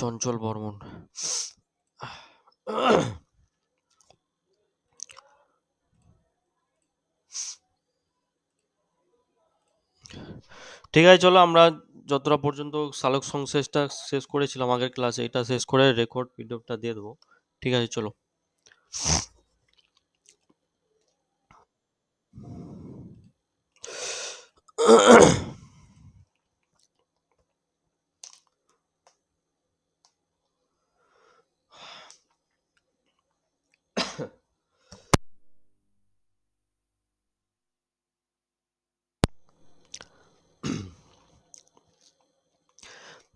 চঞ্চল বর্মন। ঠিক আছে, চলো আমরা যতটা পর্যন্ত সালোক সংশ্লেষটা শেষ করেছিলাম আগের ক্লাসে, এটা শেষ করে রেকর্ড পিডিএফটা দিয়ে দেবো। ঠিক আছে, চলো।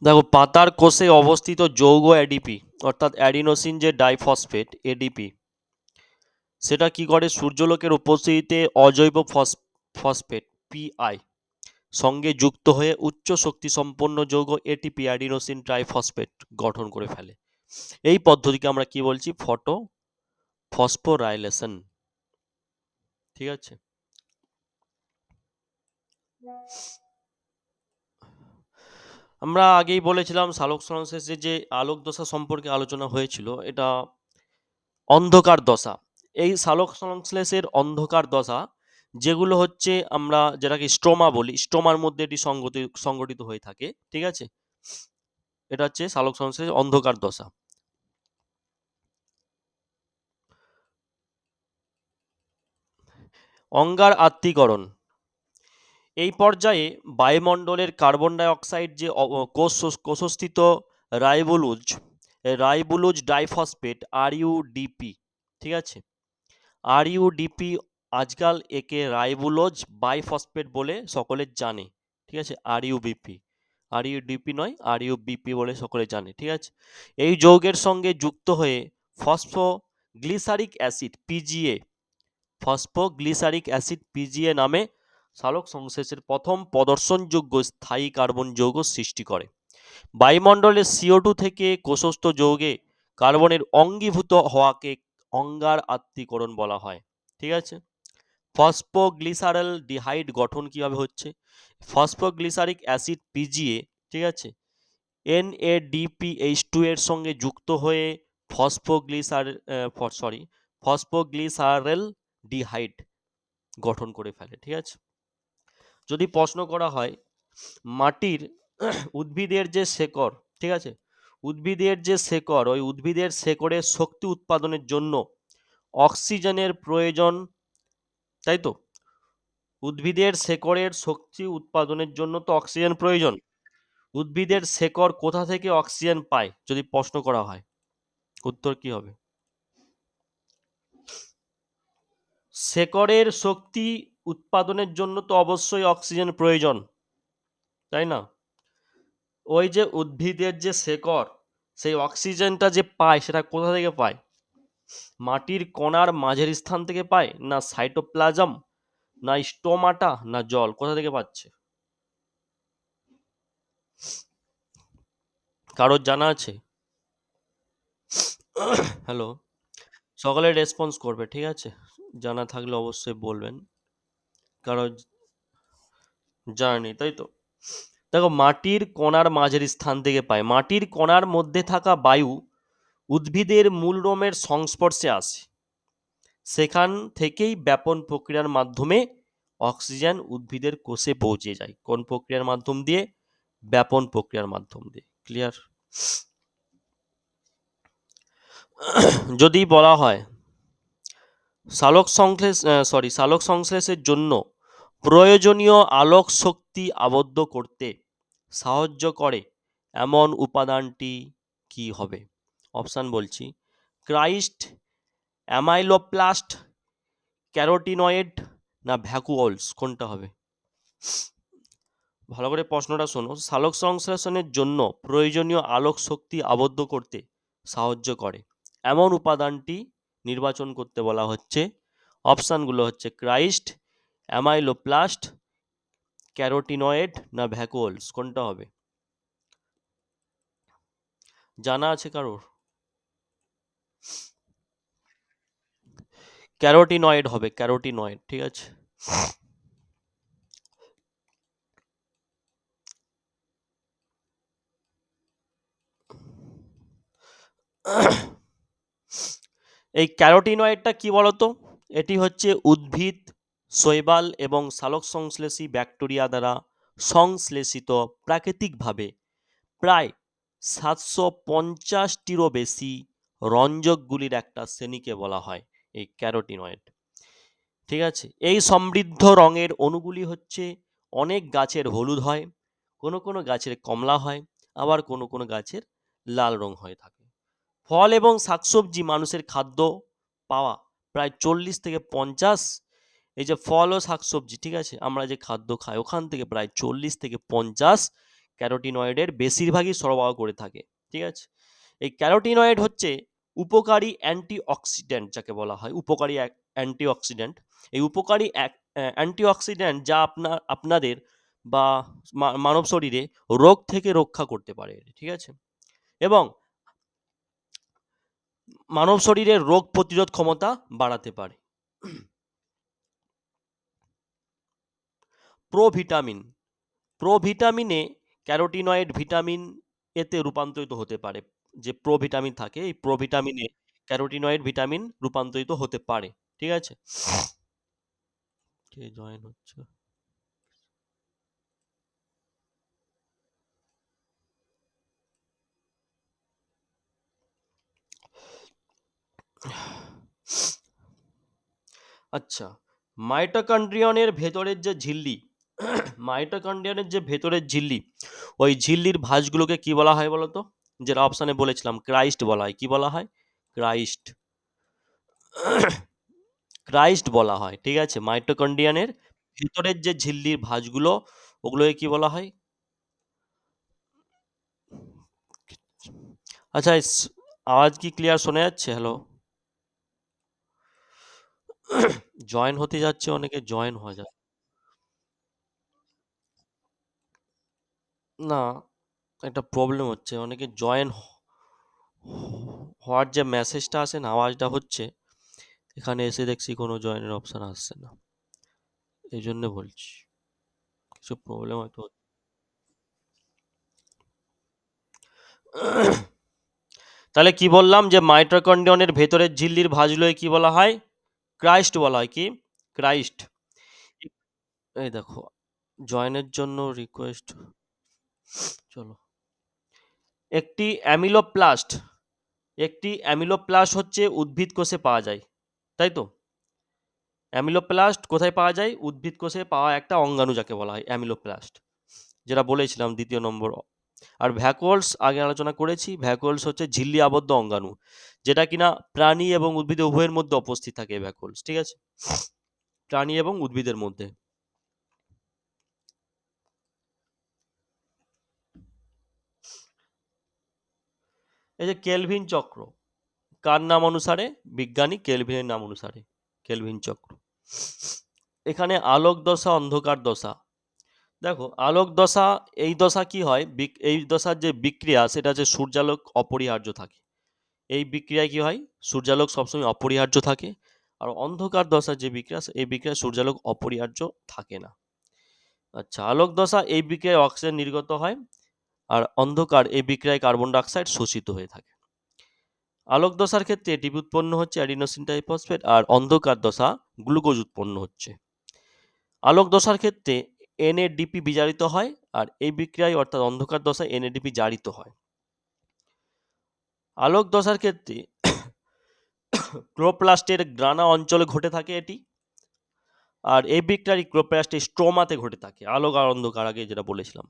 দেখো, পাতার কোষে অবস্থিত যৌগ এডিপি অর্থাৎ অ্যাডিনোসিন যে ডাইফসফেট এডিপি, সেটা কি করে সূর্যালোকের উপস্থিতিতে অজৈব ফসফেট পিআই সঙ্গে যুক্ত হয়ে উচ্চ শক্তি সম্পন্ন যৌগ এটিপি অ্যাডিনোসিন ট্রাইফসফেট গঠন করে ফেলে। এই পদ্ধতিকে আমরা কি বলছি? ফসফোরাইলেশন। ঠিক আছে, আমরা আগেই বলেছিলাম সালোক সংশ্লেষে যে আলোক দশা সম্পর্কে আলোচনা হয়েছিল, এটা অন্ধকার দশা। এই সালোক সংশ্লেষের অন্ধকার দশা যেগুলো হচ্ছে আমরা যেটাকে স্ট্রোমা বলি, স্ট্রোমার মধ্যে এটি সংগঠিত হয়ে থাকে। ঠিক আছে, এটা হচ্ছে সালোক সংশ্লেষের অন্ধকার দশা। অঙ্গার আত্তীকরণ, এই পর্যায়ে বায়ুমণ্ডলের কার্বন ডাই অক্সাইড যে কোষস্থিত রাইবোলুজ রাইবোলুজ ডাইফসফেট আরইউডিপি, ঠিক আছে, আরইউডিপি, আজকাল একে রাইবোলোজ বাইফসফেট বলে সকলে জানে। ঠিক আছে, আরইউডিপি নয়, আরইউবিপি বলে সকলে জানে। ঠিক আছে, এই যৌগের সঙ্গে যুক্ত হয়ে ফসফোগ্লিসারিক অ্যাসিড পিজিএ নামে সালোক সংশ্লেষের প্রথম প্রদর্শনযোগ্য স্থায়ী কার্বন যৌগ সৃষ্টি করে। বায়ুমণ্ডলের CO2 থেকে কোষস্থ যৌগে কার্বনের অঙ্গীভূত হওয়াকে অঙ্গার আত্তীকরণ বলা হয়। ঠিক আছে, ফসফোগ্লিসারেল ডিহাইড গঠন কিভাবে হচ্ছে? ফসফোগ্লিসারিক অ্যাসিড পিজিএ, ঠিক আছে, NADPH2 এর সঙ্গে যুক্ত হয়ে ফসফোগ্লিসারেল ডিহাইড গঠন করে ফেলে। ঠিক আছে, যদি প্রশ্ন করা হয় মাটির উদ্ভিদের যে শেকড়, ঠিক আছে, উদ্ভিদের যে শেকড়, ওই উদ্ভিদের শেকড়ের শক্তি উৎপাদনের জন্য অক্সিজেনের প্রয়োজন, তাই তো? উদ্ভিদের শেকড়ের শক্তি উৎপাদনের জন্য তো অক্সিজেন প্রয়োজন। উদ্ভিদের শেকড় কোথা থেকে অক্সিজেন পায় যদি প্রশ্ন করা হয়? উত্তর কি হবে? শেকড়ের শক্তি উৎপাদনের জন্য তো অবশ্যই অক্সিজেন প্রয়োজন, তাই না? ওই যে উদ্ভিদের যে শেকড়, সেই অক্সিজেনটা যে পায় সেটা কোথা থেকে পায়? মাটির কণার মাঝের স্থান থেকে পায়, না সাইটোপ্লাজম, না স্টোমাটা, না জল? কোথা থেকে পাচ্ছে? কারোর জানা আছে? হ্যালো, সকলে রেসপন্স করবে, ঠিক আছে? জানা থাকলে অবশ্যই বলবেন। কারোর জানা নেই, তাই তো? দেখো, মাটির কণার মাঝের স্থান থেকে পায়। মাটির কণার মধ্যে থাকা বায়ু উদ্ভিদের মূলরোমের সংস্পর্শে আসে, সেখান থেকেই ব্যাপন প্রক্রিয়ার মাধ্যমে অক্সিজেন উদ্ভিদের কোষে পৌঁছে যায়। কোন প্রক্রিয়ার মাধ্যম দিয়ে? ব্যাপন প্রক্রিয়ার মাধ্যম দিয়ে। ক্লিয়ার? যদি বলা হয় সালোক সংশ্লেষের জন্য প্রয়োজনীয় আলোক শক্তি আবদ্ধ করতে সাহায্য করে এমন উপাদানটি কি হবে? অপশান বলছি: ক্রাইস্ট, অ্যামাইলোপ্লাস্ট, ক্যারোটিনয়েড, না ভ্যাকুওলস? কোনটা হবে? ভালো করে প্রশ্নটা শোনো। সালোক সংশ্লেষণের জন্য প্রয়োজনীয় আলোক শক্তি আবদ্ধ করতে সাহায্য করে এমন উপাদানটি নির্বাচন করতে বলা হচ্ছে। অপশানগুলো হচ্ছে ক্রাইস্ট, অ্যামাইলোপ্লাস্ট, ক্যারোটিনয়েড, না ভ্যাকুওলস? কোনটা হবে? জানা আছে কারোর? ক্যারোটিনয়েড হবে, ক্যারোটিনয়েড। ঠিক আছে, এই ক্যারোটিনয়েডটা কি বলতো? এটি হচ্ছে উদ্ভিদ, শৈবাল এবং সালোক সংশ্লেষী ব্যাকটেরিয়া দ্বারা সংশ্লেষিত প্রাকৃতিকভাবে প্রায় 750টিরও বেশি রঞ্জকগুলির একটা শ্রেণীকে বলা হয় এই ক্যারোটিনয়েড। ঠিক আছে, এই সমৃদ্ধ রঙের অণুগুলি হচ্ছে অনেক গাছের হলুদ হয়, কোনো কোনো গাছের কমলা হয়, আবার কোনো কোনো গাছের লাল রং হয়ে থাকে। ফল এবং শাকসবজি মানুষের খাদ্য পাওয়া প্রায় 40 থেকে 50, এই যে ফল ও শাকসবজি, ঠিক আছে, আমরা যে খাদ্য খাই ওখান থেকে প্রায় 40 থেকে 50 ক্যারোটিনয়েডের বেশিরভাগই সরবরাহ করে থাকে। ঠিক আছে, এই ক্যারোটিনয়েড হচ্ছে উপকারী অ্যান্টিঅক্সিডেন্ট, যাকে বলা হয় উপকারী অ্যান্টিঅক্সিডেন্ট। এই উপকারী অ্যান্টিঅক্সিডেন্ট যা আপনাদের বা মানব শরীরে রোগ থেকে রক্ষা করতে পারে। ঠিক আছে, এবং মানব শরীরের রোগ প্রতিরোধ ক্ষমতা বাড়াতে পারে। প্রোভিটামিন, প্রোভিটামিনে ক্যারোটিনয়েড ভিটামিন এতে রূপান্তরিত হতে পারে। যে প্রোভিটামিন থাকে, এই প্রোভিটামিনে ক্যারোটিনয়েড ভিটামিন রূপান্তরিত হতে পারে। ঠিক আছে, কে জয়েন হচ্ছে? আচ্ছা, মাইটোকন্ড্রিয়নের ভেতরের যে ঝিল্লি, মাইটোকন্ড্রিয়নের যে ভেতরের ঝিল্লি, ওই ঝিল্লির ভাঁজগুলোকে কি বলা হয় বলতো? যেটা অপশানে বলেছিলাম, ক্রাইস্ট বলা হয়। কি বলা হয়? ক্রাইস্ট। ক্রাইস্ট বলা হয়। ঠিক আছে, মাইটোকন্ড্রিয়ানের ভিতরের যে ঝিল্লির ভাঁজগুলো, ওগুলোকে কি বলা হয়? আচ্ছা, আওয়াজ কি ক্লিয়ার শোনা যাচ্ছে? হ্যালো, জয়েন হতে যাচ্ছে, অনেকে জয়েন হয়ে যায় না, একটা প্রবলেম হচ্ছে, অনেকে জয়েন হওয়ার যে মেসেজটা আসে না, আওয়াজটা হচ্ছে, এখানে এসে দেখছি কোনো জয়েনের অপশন আসছে না, এই জন্য বলছি কিছু প্রবলেম হয়তো তাহলে কি বললাম, যে মাইটোকন্ড্রিয়নের ভেতরের ঝিল্লির ভাঁজগুলোকে কি বলা হয়? ক্রাইস্ট বলা হয়। কি? ক্রাইস্ট। এই দেখো, জয়েনের জন্য রিকোয়েস্ট, চলো। একটি অ্যামিলোপ্লাস্ট, একটি অ্যামিলোপ্লাস্ট হচ্ছে উদ্ভিদ কোষে পাওয়া যায়, তাই তো? অ্যামিলোপ্লাস্ট কোথায় পাওয়া যায়? উদ্ভিদ কোষে পাওয়া একটা অঙ্গাণু, যাকে বলা হয় অ্যামিলোপ্লাস্ট, যেটা বলেছিলাম 2 নম্বর। আর ভ্যাকুওলস আগে আলোচনা করেছি, ভ্যাকুওলস হচ্ছে ঝিল্লি আবদ্ধ অঙ্গাণু, যেটা কিনা প্রাণী এবং উদ্ভিদ উভয়ের মধ্যে উপস্থিত থাকে ভ্যাকুওলস। ঠিক আছে, প্রাণী এবং উদ্ভিদের মধ্যে। এই যে কেলভিন চক্র, কার নাম অনুসারে? বিজ্ঞানী কেলভিনের নাম অনুসারে কেলভিন চক্র। এখানে আলোক দশা, অন্ধকার দশা। দেখো, আলোক দশা, এই দশা কি হয়, এই দশার যে বিক্রিয়া, সেটা হচ্ছে সূর্যালোক অপরিহার্য থাকে। এই বিক্রিয়ায় কি হয়? সূর্যালোক সবসময় অপরিহার্য থাকে। আর অন্ধকার দশার যে বিক্রিয়া, এই বিক্রিয়ায় সূর্যালোক অপরিহার্য থাকে না। আচ্ছা, আলোক দশা, এই বিক্রিয়ায় অক্সিজেন নির্গত হয়, আর অন্ধকার, এই বিক্রিয়ায় কার্বন ডাইঅক্সাইড শোষিত হয়ে থাকে। আলোক দশার ক্ষেত্রে এটিপি উৎপন্ন হচ্ছে অ্যাডিনোসিন ট্রাইফসফেট, আর অন্ধকার দশা গ্লুকোজ উৎপন্ন হচ্ছে। আলোক দশার ক্ষেত্রে এনএডিপি বিজারিত হয়, আর এই বিক্রিয়ায় অর্থাৎ অন্ধকার দশায় এনএডিপি জারিত হয়। আলোক দশার ক্ষেত্রে ক্লোরোপ্লাস্টের গ্রানা অঞ্চলে ঘটে থাকে এটি, আর এই বিক্রিয়ার ক্লোরোপ্লাস্টের স্ট্রোমাতে ঘটে থাকে। আলোক আর অন্ধকার আগে যেটা বলেছিলাম।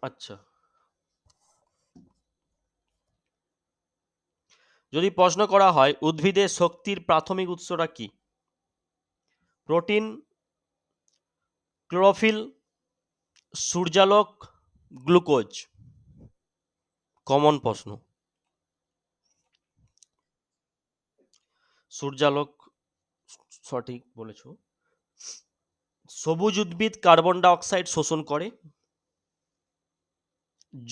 আচ্ছা, যদি প্রশ্ন করা হয় উদ্ভিদের শক্তির প্রাথমিক উৎসটা কি? প্রোটিন, ক্লোরোফিল, সূর্যালোক, গ্লুকোজ। কমন প্রশ্ন। সূর্যালোক, সঠিক বলেছ। সবুজ উদ্ভিদ কার্বন ডাই অক্সাইড শোষণ করে।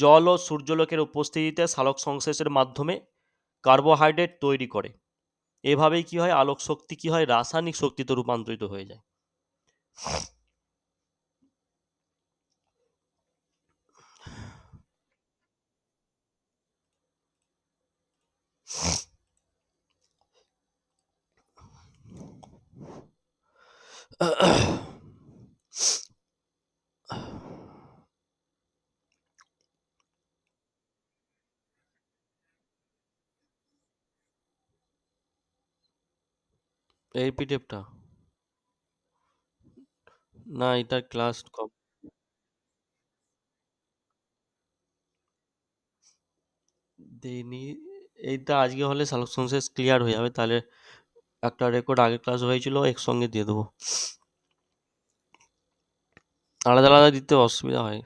জল ও সূর্যালোকের উপস্থিতিতে সালোক সংশ্লেষের মাধ্যমে কার্বোহাইড্রেট তৈরি করে। এভাবেই কি হয়, আলোক শক্তি কি হয়, রাসায়নিক শক্তিতে রূপান্তরিত হয়ে যায়। এই পিডিএফটা না, এটার ক্লাস কম দেয়নি। এইটা আজকে হলে সাকসেস ক্লিয়ার হয়ে যাবে, তাহলে একটা রেকর্ড আগের ক্লাস হয়েছিল একসঙ্গে দিয়ে দেবো। আলাদা আলাদা দিতে অসুবিধা হয়,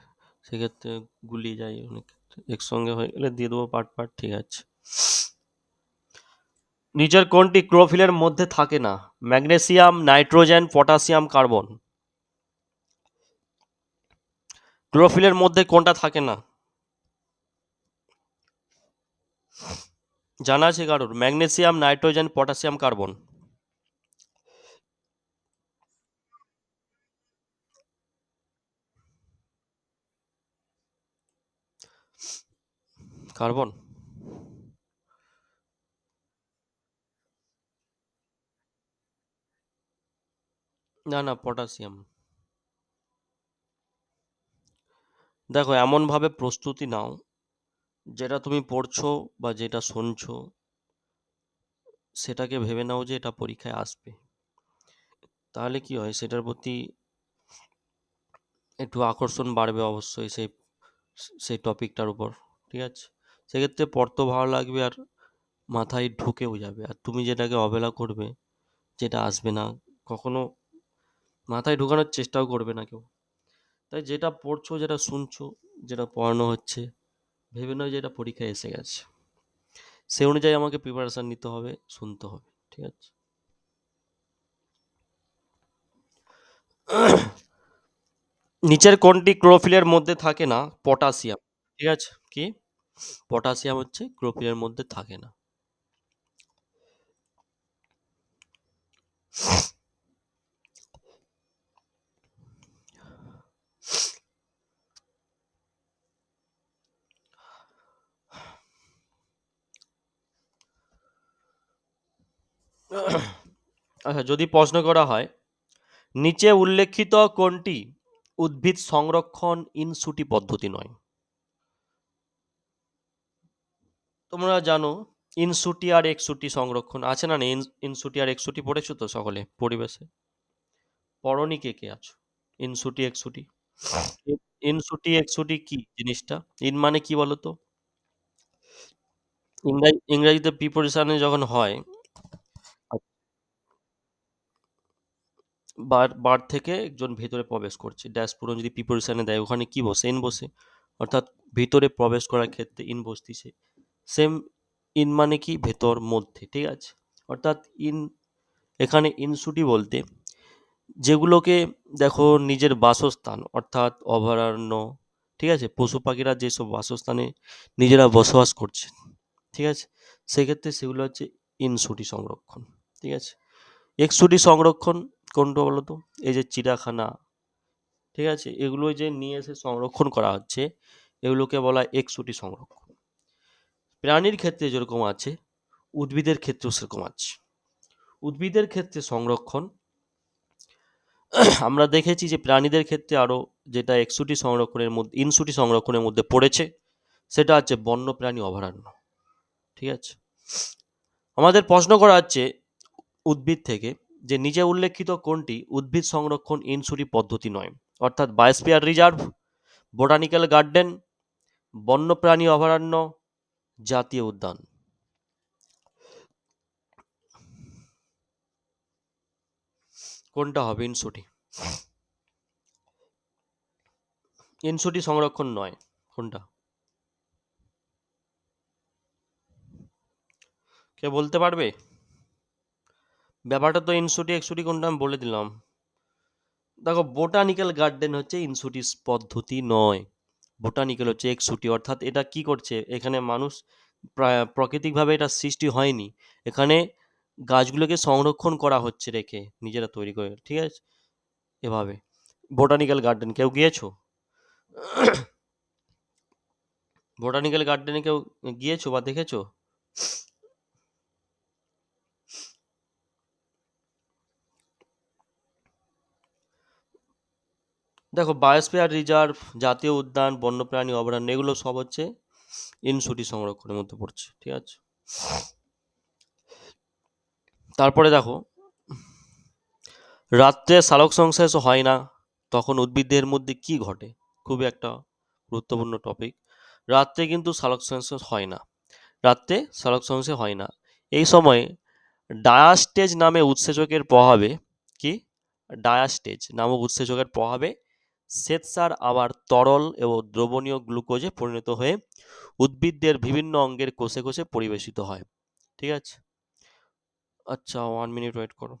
সেক্ষেত্রে গুলিয়ে যায় অনেক ক্ষেত্রে। একসঙ্গে হয়ে গেলে দিয়ে দেবো পার্ট পার্ট, ঠিক আছে। নিচের কোনটি ক্লোরোফিলের মধ্যে থাকে না? Magnesium, nitrogen, potassium, carbon. ক্লোরোফিলের মধ্যে কোনটা থাকে না? জানা আছে কারোর? Magnesium, nitrogen, potassium, carbon. Carbon. না না, পটাশিয়াম। দেখো, এমনভাবে প্রস্তুতি নাও যেটা তুমি পড়ছো বা যেটা শুনছো সেটাকে ভেবে নাও যে এটা পরীক্ষায় আসবে। তাহলে কি হয়, সেটার প্রতি একটু আকর্ষণ বাড়বে অবশ্যই, সেই সেই টপিকটার উপর। ঠিক আছে, সেক্ষেত্রে পড়তেও ভালো লাগবে আর মাথায় ঢুকেও যাবে। আর তুমি যেটাকে অবহেলা করবে, যেটা আসবে না, কখনো মাথায় ঢোকানোর চেষ্টাও করবে না কেউ। তাই যেটা পড়ছো, যেটা শুনছো, যেটা পড়ানো হচ্ছে, ভেবে নাও যে এটা পরীক্ষায় এসে গেছে। সেই অনুযায়ী আমাকে প্রিপারেশন নিতে হবে, শুনতে হবে। ঠিক আছে। নিচের কোনটি ক্লোরোফিলের মধ্যে থাকে না? পটাশিয়াম। ঠিক আছে, কি? পটাশিয়াম হচ্ছে ক্লোরোফিলের মধ্যে থাকে না। আচ্ছা, যদি প্রশ্ন করা হয় নিচে উল্লেখিত কোনটি উদ্ভিদ সংরক্ষণ ইনসুটি পদ্ধতি নয়? তোমরা জানো ইনসুটি আর এক্সুটি সংরক্ষণ আছে না? নেই? ইনসুটি আর এক্সুটি পড়েছো তো সকলে পরিবেশে? পড়নি কে কে আছো? ইনসুটি এক্সুটি। ইনসুটি এক্সুটি কি জিনিসটা? ইন মানে কি বলো তো? ইংরাজিতে প্রিপোজিশনে যখন হয়, বার থেকে একজন ভেতরে প্রবেশ করছে, ড্যাশ পূরণ যদি প্রিপোজিশনে দেয়, ওখানে কি বসে? ইন বসে। অর্থাৎ ভিতরে প্রবেশ করার ক্ষেত্রে ইন বসতিছে। সেম, ইন মানে কি? ভেতর, মধ্যে। ঠিক আছে, অর্থাৎ ইন, এখানে ইনসুটি বলতে যেগুলোকে, দেখো, নিজের বাসস্থান অর্থাৎ অভয়ারণ্য, ঠিক আছে, পশু পাখিরা যেসব বাসস্থানে নিজেরা বসবাস করছে, ঠিক আছে, সেক্ষেত্রে সেগুলো হচ্ছে ইনসুটি সংরক্ষণ। ঠিক আছে। এক্সুটি সংরক্ষণ কোনটা বলো তো? এই যে চিড়িয়াখানা, ঠিক আছে, এগুলো যে নিয়ে এসে সংরক্ষণ করা হচ্ছে, এগুলোকে বলা হয় এক্সুটি সংরক্ষণ। প্রাণীর ক্ষেত্রে যেরকম আছে, উদ্ভিদের ক্ষেত্রেও সেরকম আছে। উদ্ভিদের ক্ষেত্রে সংরক্ষণ আমরা দেখেছি যে প্রাণীদের ক্ষেত্রে আরো যেটা এক্সুটি সংরক্ষণের মধ্যে, ইনসুটি সংরক্ষণের মধ্যে পড়েছে, সেটা হচ্ছে বন্যপ্রাণী অভয়ারণ্য। ঠিক আছে। আমাদের প্রশ্ন করা হচ্ছে উদ্ভিদ থেকে যে নিচে উল্লেখিত কোনটি উদ্ভিদ সংরক্ষণ ইনসুটি পদ্ধতি নয়? অর্থাৎ বায়োস্ফিয়ার রিজার্ভ, বোটানিক্যাল গার্ডেন, বন্যপ্রাণী অভয়ারণ্য, জাতীয় উদ্যান। কোনটা হবে ইনসুটি? ইনসুটি সংরক্ষণ নয়, কোনটা? কে বলতে পারবে? ব্যাপারটা তো ইনসুটি এক্সুটি কোনটা আমি বলে দিলাম। দেখো, বোটানিক্যাল গার্ডেন হচ্ছে ইনসুটি পদ্ধতি নয়, বোটানিক্যাল হচ্ছে এক্সুটি। অর্থাৎ এটা কি করছে, এখানে মানুষ প্রাকৃতিকভাবে এটা সৃষ্টি হয়নি, এখানে গাছগুলোকে সংরক্ষণ করা হচ্ছে রেখে, নিজেরা তৈরি করে। ঠিক আছে, এভাবে। বোটানিক্যাল গার্ডেন কেউ গিয়েছো? বোটানিক্যাল গার্ডেনে কেউ গিয়েছো বা দেখেছো? দেখো, বায়োস্ফিয়ার রিজার্ভ, জাতীয় উদ্যান, বন্যপ্রাণী অভয়ারণ্য, এগুলো সব হচ্ছে ইনসুটি সংরক্ষণের মধ্যে পড়ছে, ঠিক আছে। তারপরে দেখো, রাত্রে সালোকসংশ্লেষ হয় না, তখন উদ্ভিদের মধ্যে কি ঘটে? খুবই একটা গুরুত্বপূর্ণ টপিক। রাত্রে কিন্তু সালোকসংশ্লেষ হয় না, রাত্রে সালোকসংশ্লেষ হয় না। এই সময় ডায়াস্টেজ নামে উৎসেচকের প্রভাবে, কি, ডায়াস্টেজ নামক উৎসেচকের প্রভাবে শ্বেতসার আবার তরল এবং দ্রবণীয় গ্লুকোজে পরিণত হয়ে উদ্ভিদদের বিভিন্ন অঙ্গের কোষে কোষে পরিবেশিত হয়, ঠিক আছে। আচ্ছা, 1 মিনিট ওয়েট করো।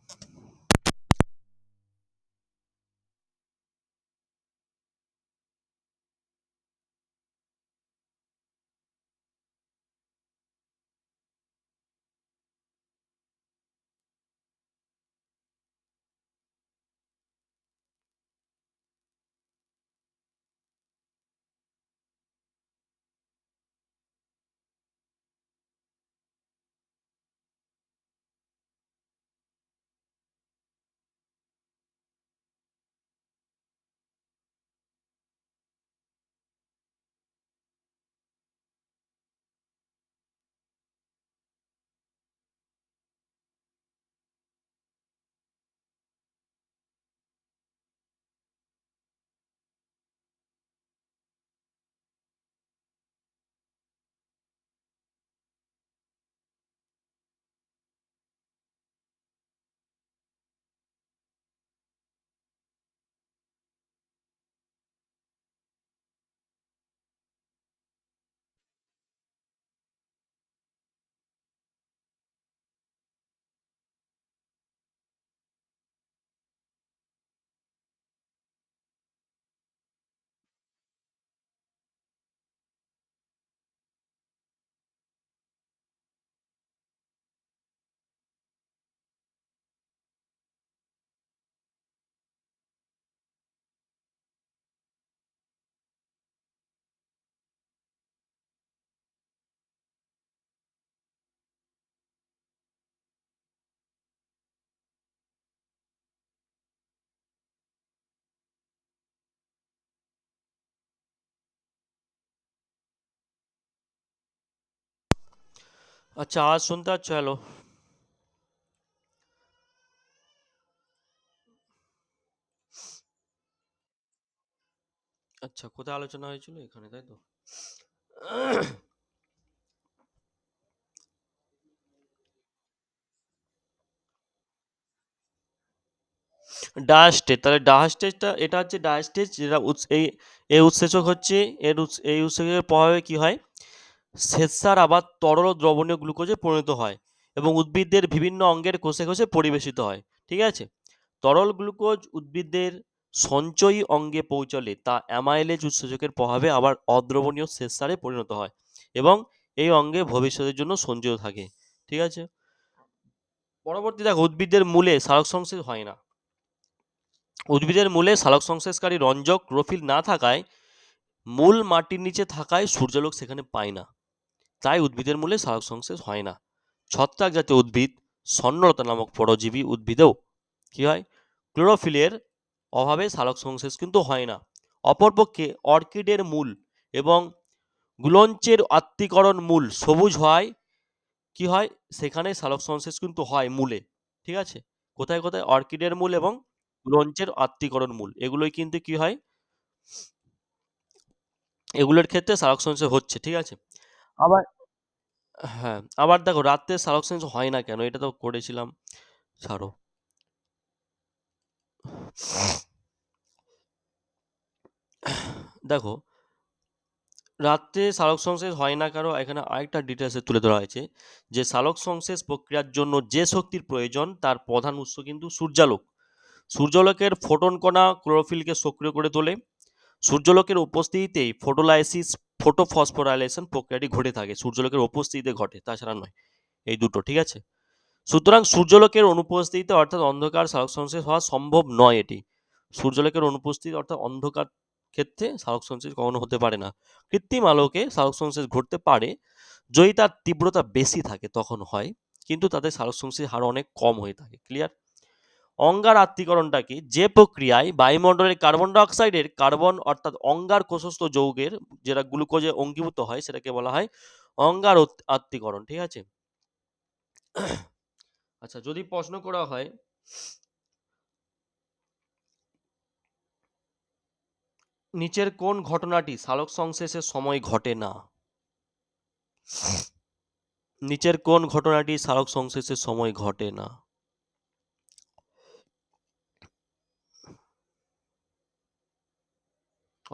আচ্ছা, আজ শুনতে পাচ্ছ? হ্যালো? আচ্ছা, কোথায় আলোচনা হয়েছিল? এখানে, তাই তো? ডায়াস্টেজ, তাহলে ডায়াস্টেজটা, এটা হচ্ছে ডায়াস্টেজ, যেটা এই উৎসেচক হচ্ছে, এই উৎসেচকের প্রভাবে কি হয়, শ্বেতসার আবার তরল ও দ্রবণীয় গ্লুকোজে পরিণত হয় এবং উদ্ভিদদের বিভিন্ন অঙ্গের কোষে কোষে পরিবেশিত হয়, ঠিক আছে। তরল গ্লুকোজ উদ্ভিদদের সঞ্চয়ী অঙ্গে পৌঁছলে তা অ্যামাইলেজ উৎসেচকের প্রভাবে আবার অদ্রবণীয় শ্বেতসারে পরিণত হয় এবং এই অঙ্গে ভবিষ্যতের জন্য সঞ্চিত থাকে, ঠিক আছে। পরবর্তী দেখো, উদ্ভিদের মূলে সালোকসংশ্লেষ হয় না। উদ্ভিদের মূলে সালোকসংশ্লেষকারী রঞ্জক ক্লোরোফিল না থাকায়, মূল মাটির নিচে থাকায় সূর্যালোক সেখানে পায় না, তাই উদ্ভিদের মূলে সালোকসংশ্লেষ হয় না। ছত্রাক জাতীয় উদ্ভিদ, স্বর্ণলতা নামক পরজীবী উদ্ভিদেও কি হয়, ক্লোরোফিলের অভাবে সালোকসংশ্লেষ কিন্তু হয় না। অপরপক্ষে অর্কিডের মূল এবং গুলঞ্চের আত্তীকরণ মূল সবুজ হয়, কি হয়, সেখানে সালোকসংশ্লেষ কিন্তু হয় মূলে, ঠিক আছে। কোথায় কোথায়? অর্কিডের মূল এবং গুলঞ্চের আত্তীকরণ মূল, এগুলোই কিন্তু কি হয়, এগুলোর ক্ষেত্রে সালোকসংশ্লেষ হচ্ছে, ঠিক আছে। আবার, হ্যাঁ, আবার দেখো, রাত্রে সালোকসংশ্লেষ হয় না কেন? এটা তো করেছিলাম, ছাড়ো। দেখো, রাত্রে সালোকসংশ্লেষ হয় না কারণ এখানে আরেকটা ডিটেলসে তুলে ধরা হয়েছে, যে সালোকসংশ্লেষ প্রক্রিয়ার জন্য যে শক্তির প্রয়োজন তার প্রধান উৎস কিন্তু সূর্যালোক। সূর্যালোকের ফোটন কণা ক্লোরোফিলকে সক্রিয় করে তোলে। সূর্যালোকের উপস্থিতিতেই ফটোলাইসিস, ফটোফসফোরাইলেশন প্রক্রিয়াটি ঘটে থাকে, সূর্যালোকের উপস্থিতিতে ঘটে, তাছাড়া নয়। এই দুটো, ঠিক আছে। সুতরাং সূর্যালোকের অনুপস্থিতিতে অর্থাৎ অন্ধকার সালোকসংশ্লেষ হওয়া সম্ভব নয়। এটি সূর্যালোকের অনুপস্থিতি অর্থাৎ অন্ধকার ক্ষেত্রে সালোকসংশ্লেষ কখনো হতে পারে না। কৃত্রিম আলোকে সালোকসংশ্লেষ ঘটতে পারে, যদি তার তীব্রতা বেশি থাকে তখন হয়, কিন্তু তাদের সালোকসংশ্লেষের হার অনেক কম হয়ে থাকে। ক্লিয়ার? অঙ্গার আত্তীকরণটা কি? যে প্রক্রিয়ায় বায়ুমণ্ডলের কার্বন ডাই অক্সাইডের কার্বন অর্থাৎ অঙ্গার কোষস্থ যৌগের যেটা গ্লুকোজে অঙ্গীভূত হয় সেটাকে বলা হয় অঙ্গার আত্তীকরণ। ঠিক আছে। আচ্ছা, যদি প্রশ্ন করা হয় নিচের কোন ঘটনাটি সালোক সংশ্লেষের সময় ঘটে না? নিচের কোন ঘটনাটি সালোক সংশ্লেষের সময় ঘটে না?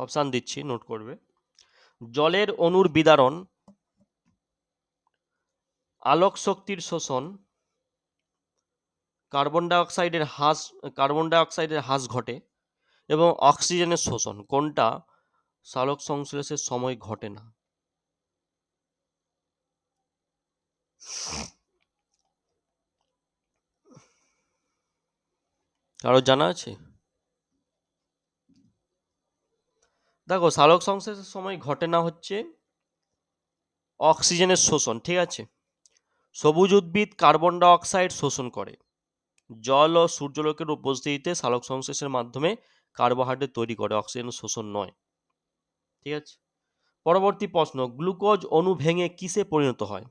অপশান দিচ্ছি, নোট করবে। জলের অণুর বিদারণ, আলোক শক্তির শোষণ, কার্বন ডাই অক্সাইডের হ্রাস ঘটে এবং অক্সিজেনের শোষণ। কোনটা সালোক সংশ্লেষের সময় ঘটে না? কারো জানা আছে? দেখো, সালোক সংশ্লেষের সময় ঘটে না হচ্ছে অক্সিজেনের শোষণ। ঠিক আছে। সবুজ উদ্ভিদ কার্বন ডাই অক্সাইড শোষণ করে। জল ও সূর্যালোকের উপস্থিতিতে সালোক সংশ্লেষের মাধ্যমে কার্বোহাইড্রেট তৈরি করে, অক্সিজেন শোষণ নয়। ঠিক আছে। পরবর্তী প্রশ্ন, গ্লুকোজ অণু ভেঙে কিসে পরিণত হয়?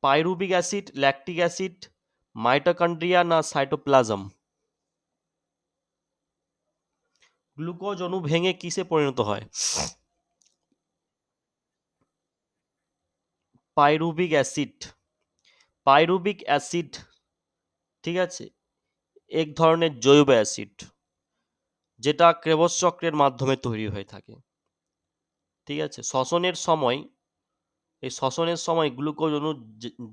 Pyruvic acid, lactic acid, mitochondria না সাইটোপ্লাজম? গ্লুকোজ অণু ভেঙে কিসে পরিণত হয়? Pyruvic acid. পাইরুভিক অ্যাসিড, ঠিক আছে, এক ধরনের জৈব অ্যাসিড যেটা ক্রেবস চক্রের মাধ্যমে তৈরি হয়ে থাকে। ঠিক আছে। শ্বসনের সময় গ্লুকোজ অণু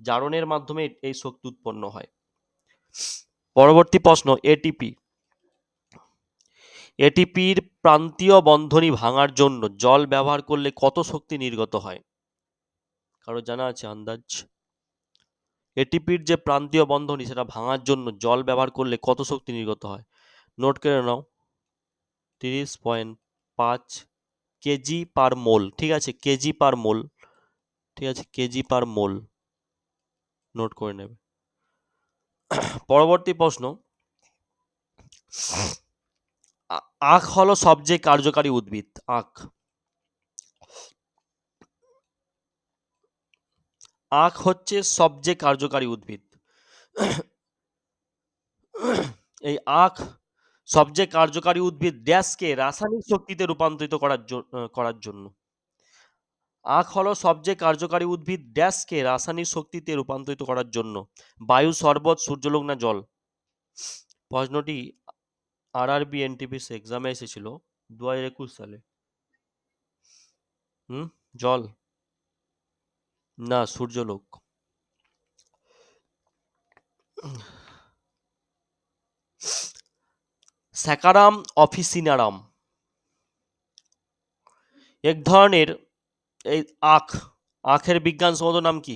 জারণের মাধ্যমে এই শক্তি উৎপন্ন হয়। পরবর্তী প্রশ্ন, এটিপি। এটিপির প্রান্তীয় বন্ধনী ভাঙার জন্য জল ব্যবহার করলে কত শক্তি নির্গত হয়? কারো জানা আছে আন্দাজ? এটিপির যে প্রান্তীয় বন্ধনী সেটা ভাঙার জন্য জল ব্যবহার করলে কত শক্তি নির্গত হয়? নোট করে নাও। 30.5 কেজি পার মোল। ঠিক আছে, কেজি পার মোল। ঠিক আছে, কেজি পার মোল, নোট করে নেবে। পরবর্তী প্রশ্ন, আখ হলো সবচেয়ে কার্যকারী উদ্ভিদ। আখ। আখ হচ্ছে সবচেয়ে কার্যকারী উদ্ভিদ। এই আখ সবচেয়ে কার্যকারী উদ্ভিদ ড্যাশকে রাসায়নিক শক্তিতে রূপান্তরিত করার জন্য। আখ হলো সবচেয়ে কার্যকারী উদ্ভিদ ড্যাশকে রাসায়নিক শক্তিতে রূপান্তরিত করার জন্য। বায়ু, শরবত, সূর্যলোক না জল? প্রশ্নটি আরআরবি এনটিপিসি এক্সামে এসেছিল 2021 সালে। জল না সূর্যলোক। স্যাকারাম অফিসিনারাম এক ধরনের এই আখ, আখের বিজ্ঞানসম্মত নাম কি?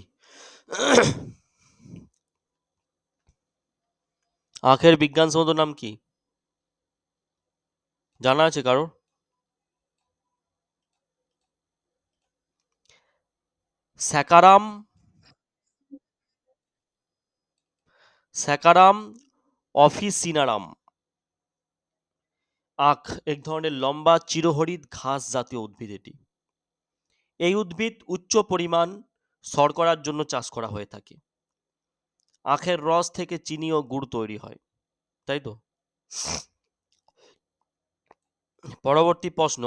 আখের বিজ্ঞানসম্মত নাম কি? জানা আছে কারো? স্যাকারাম স্যাকারাম অফিসিনারাম আখ এক ধরনের লম্বা চিরহরিৎ ঘাস জাতীয় উদ্ভিদ। এই উদ্ভিদ উচ্চ পরিমাণ শর্করার জন্য চাষ করা হয়ে থাকে। আখের রস থেকে চিনি ও গুড় তৈরি হয়, তাই তো? পরবর্তী প্রশ্ন,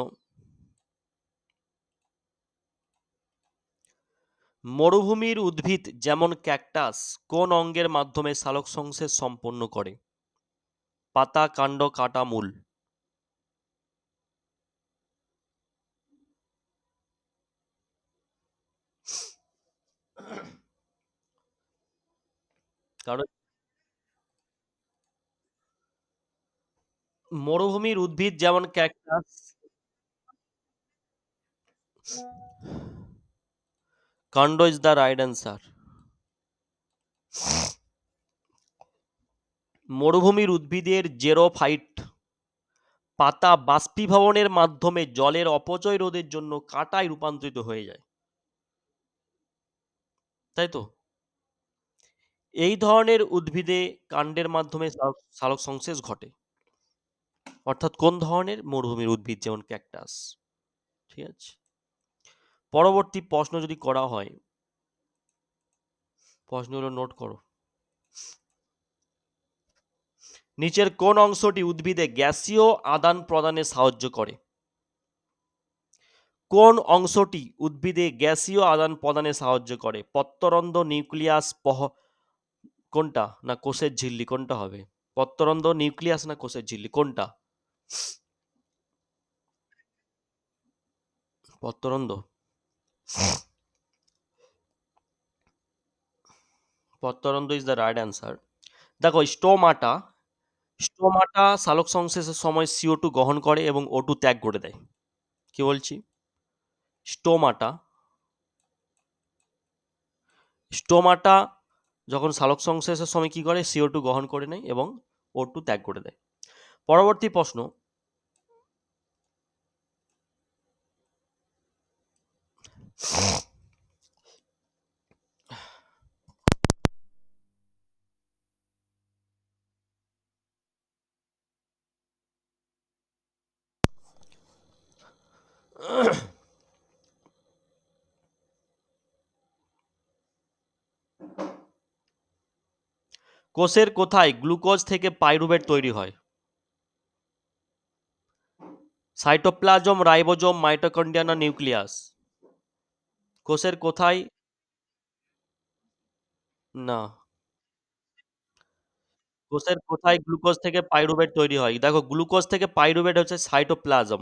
মরুভূমির উদ্ভিদ যেমন ক্যাকটাস কোন অঙ্গের মাধ্যমে সালোক সংশ্লেষ সম্পন্ন করে? পাতা, কাণ্ড, কাঁটা, মূল? কারণ মরুভূমির উদ্ভিদ যেমন ক্যাকটাস, কাণ্ড ইজ দ্য রাইট অ্যান্সার। মরুভূমির উদ্ভিদের জেরোফাইট পাতা বাষ্পীভবনের মাধ্যমে জলের অপচয় রোধের জন্য কাঁটায় রূপান্তরিত হয়ে যায়, তাই তো? এই ধরনের উদ্ভিদে কাণ্ডের মাধ্যমে সালোকসংশ্লেষ ঘটে। অর্থাৎ কোন ধরনের? মরুভূমির উদ্ভিদ, যেমন ক্যাকটাস। ঠিক আছে। পরবর্তী প্রশ্ন যদি করা হয়, প্রশ্নগুলো নোট করো। নিচের কোন অংশটি উদ্ভিদে গ্যাসীয় আদান প্রদানে সাহায্য করে? কোন অংশটি উদ্ভিদে গ্যাসীয় আদান প্রদানে সাহায্য করে? পত্ররন্ধ্র, নিউক্লিয়াস, কোনটা? না কোষের ঝিল্লি? কোনটা হবে? পত্ররন্ধ্র, নিউক্লিয়াস না কোষের ঝিল্লি, কোনটা? পত্ররন্ধ্র। পত্ররন্ধ্র ইজ দ্য রাইট অ্যান্সার। দেখো, স্টোমাটা স্টোমাটা সালোক সংশ্লেষের সময় CO2 গ্রহণ করে এবং O2 ত্যাগ করে দেয়। কি বলছি? স্টোমাটা স্টোমাটা যখন সালোক সংশ্লেষের সময় কি করে? CO2 গ্রহণ করে নেয় এবং O2 ত্যাগ করে দেয়। পরবর্তী প্রশ্ন, কোষের কোথায় গ্লুকোজ থেকে পাইরুভেট তৈরি হয়? সাইটোপ্লাজম, রাইবোজোম, মাইটোকন্ড্রিয়া না নিউক্লিয়াস? কোষের কোথায়? না, কোষের কোথায় গ্লুকোজ থেকে পাইরুভেট তৈরি হয়? দেখো, গ্লুকোজ থেকে পাইরুভেট হচ্ছে সাইটোপ্লাজম।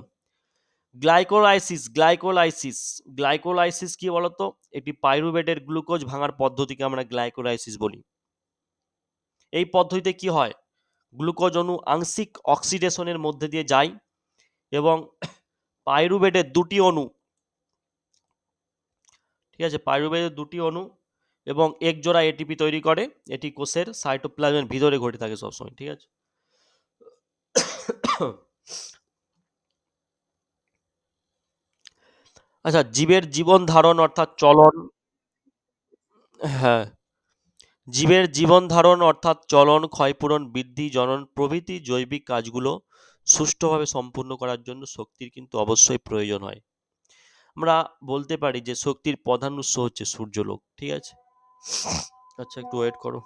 গ্লাইকোলাইসিস কি বলতো? একটি পাইরুভেটের গ্লুকোজ ভাঙার পদ্ধতিকে আমরা গ্লাইকোলাইসিস বলি। এই পদ্ধতিতে কি হয়? গ্লুকোজ অণু আংশিক অক্সিডেশনের মধ্যে দিয়ে যায় এবং পাইরুভেটের দুটি অণু, ঠিক আছে, পাইরুভেটের দুটি অণু এবং এক জোড়া এটিপি তৈরি করে। এটি কোষের সাইটোপ্লাজমের ভিতরে ঘটে থাকে সবসময়। ঠিক আছে। আচ্ছা, জীবের জীবন ধারণ অর্থাৎ চলন। হ্যাঁ, জীবের জীবন ধারণ অর্থাৎ চলন, ক্ষয়পূরণ, বৃদ্ধি, জনন প্রভৃতি জৈবিক কাজগুলো সুষ্ঠুভাবে সম্পূর্ণ করার জন্য শক্তির কিন্তু অবশ্যই প্রয়োজন হয়। আমরা বলতে পারি যে শক্তির প্রধান উৎস হচ্ছে সূর্যলোক। ঠিক আছে। আচ্ছা, একটু ওয়েট করো।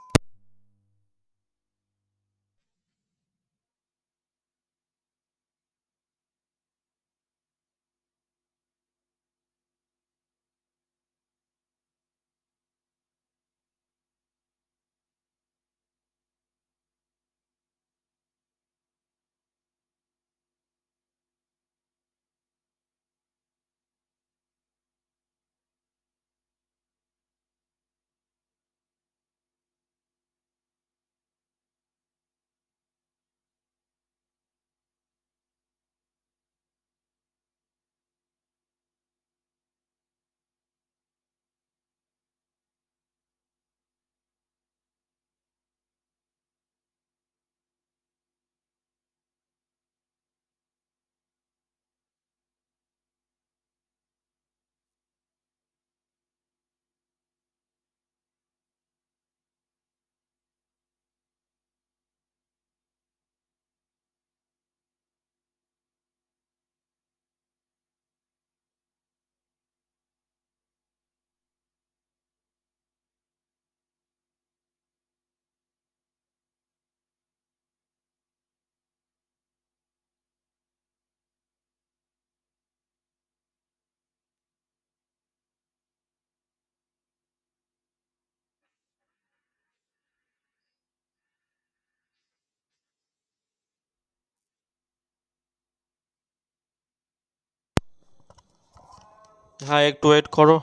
হ্যাঁ, একটু ওয়েট করো,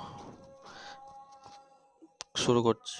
শুরু করছি।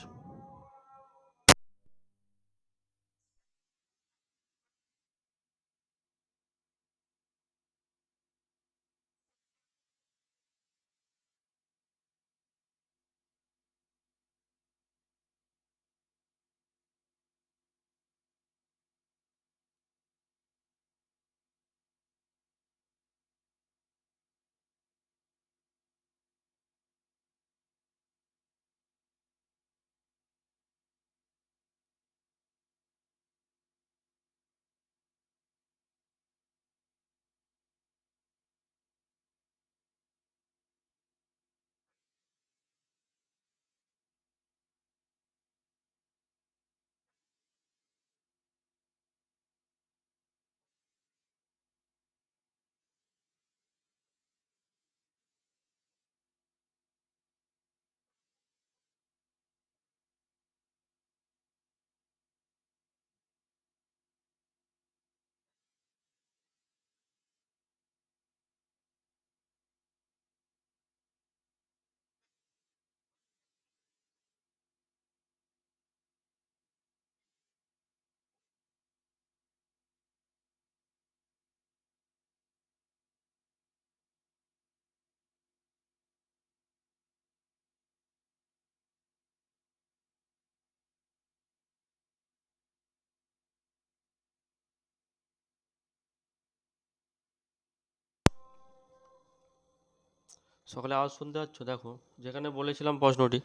সকালে আওয়াজ শুনতে পাচ্ছ? দেখো, যেখানে বলেছিলাম প্রশ্নটি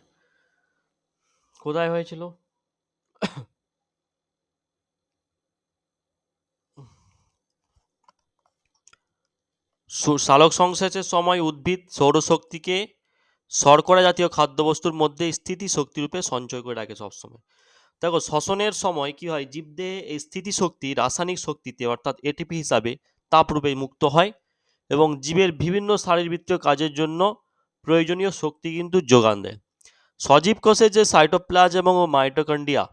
কোথায় হয়েছিল। সালোক সংশ্লেষের সময় উদ্ভিদ সৌরশক্তিকে শর্করা জাতীয় খাদ্যবস্তুর মধ্যে স্থিতিশক্তিরূপে সঞ্চয় করে রাখে সবসময়। দেখো, শ্বসনের সময় কি হয়, জীবদেহে এই স্থিতিশক্তি রাসায়নিক শক্তিতে অর্থাৎ এটিপি হিসাবে তাপরূপে মুক্ত হয় এবং জীবের বিভিন্ন শারীরবৃত্তীয় কাজের জন্য প্রয়োজনীয় শক্তি কিন্তু যোগান দেয়। সজীব কোষে যে সাইটোপ্লাজম এবং মাইটোকন্ড্রিয়া,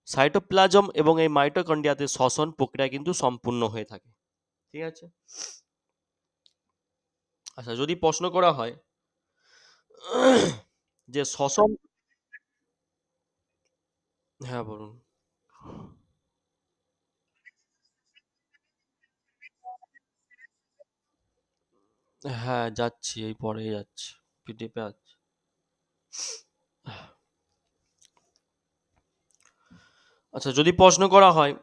সাইটোপ্লাজম এবং এই মাইটোকন্ড্রিয়াতে শ্বসন প্রক্রিয়া কিন্তু সম্পূর্ণ হয়ে থাকে। ঠিক আছে। আচ্ছা, যদি প্রশ্ন করা হয় যে শ্বসন, হ্যাঁ বলুন। হ্যাঁ, যাচ্ছি, এই পরেই যাচ্ছি, পিডিএফে আছে। আচ্ছা, যদি প্রশ্ন করা হয়